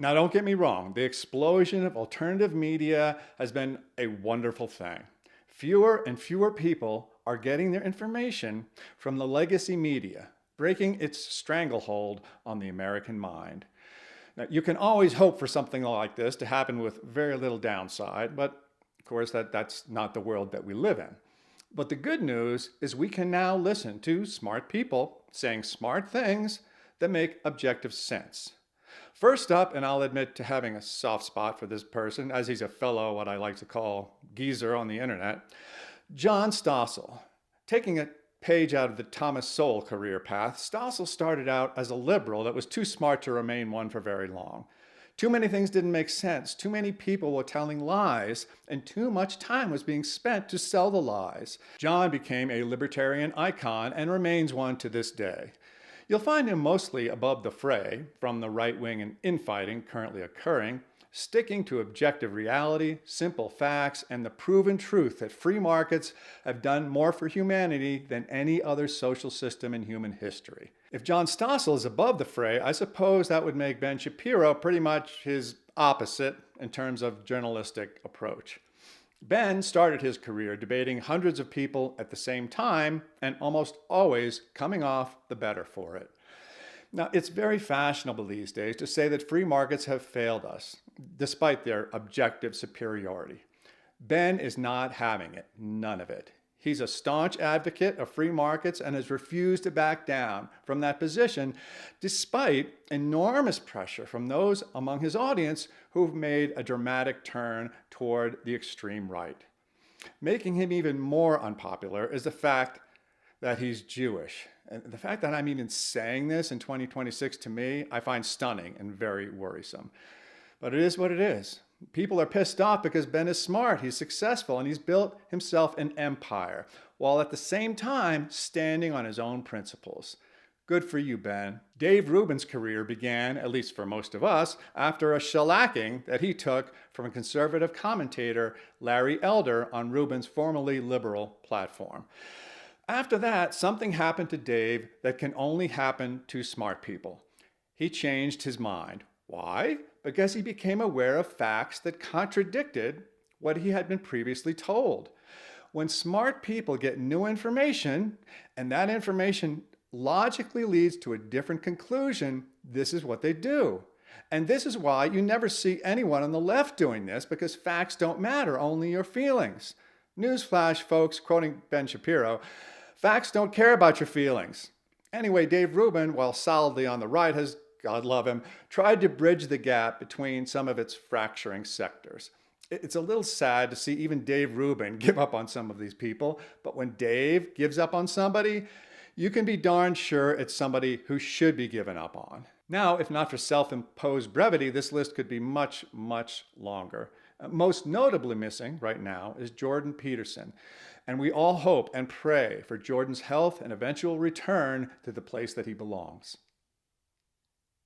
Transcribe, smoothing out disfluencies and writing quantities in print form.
Now, don't get me wrong, the explosion of alternative media has been a wonderful thing. Fewer and fewer people are getting their information from the legacy media, breaking its stranglehold on the American mind. Now, you can always hope for something like this to happen with very little downside, but of course, that's not the world that we live in. But the good news is we can now listen to smart people saying smart things that make objective sense. First up, and I'll admit to having a soft spot for this person, as he's a fellow, what I like to call geezer on the internet, John Stossel. Taking a page out of the Thomas Sowell career path, Stossel started out as a liberal that was too smart to remain one for very long. Too many things didn't make sense, too many people were telling lies, and too much time was being spent to sell the lies. John became a libertarian icon and remains one to this day. You'll find him mostly above the fray, from the right wing and infighting currently occurring, sticking to objective reality, simple facts, and the proven truth that free markets have done more for humanity than any other social system in human history. If John Stossel is above the fray, I suppose that would make Ben Shapiro pretty much his opposite in terms of journalistic approach. Ben started his career debating hundreds of people at the same time and almost always coming off the better for it. Now, it's very fashionable these days to say that free markets have failed us, despite their objective superiority. Ben is not having it, none of it. He's a staunch advocate of free markets and has refused to back down from that position, despite enormous pressure from those among his audience who've made a dramatic turn toward the extreme right. Making him even more unpopular is the fact that he's Jewish. And the fact that I'm even saying this in 2026 to me, I find stunning and very worrisome. But it is what it is. People are pissed off because Ben is smart, he's successful, and he's built himself an empire, while at the same time standing on his own principles. Good for you, Ben. Dave Rubin's career began, at least for most of us, after a shellacking that he took from conservative commentator Larry Elder on Rubin's formerly liberal platform. After that, something happened to Dave that can only happen to smart people. He changed his mind. Why? Because he became aware of facts that contradicted what he had been previously told. When smart people get new information, and that information logically leads to a different conclusion, this is what they do. And this is why you never see anyone on the left doing this, because facts don't matter, only your feelings. Newsflash, folks, quoting Ben Shapiro, facts don't care about your feelings. Anyway, Dave Rubin, while solidly on the right, has, God love him, tried to bridge the gap between some of its fracturing sectors. It's a little sad to see even Dave Rubin give up on some of these people, but when Dave gives up on somebody, you can be darn sure it's somebody who should be given up on. Now, if not for self-imposed brevity, this list could be much, much longer. Most notably missing right now is Jordan Peterson, and we all hope and pray for Jordan's health and eventual return to the place that he belongs.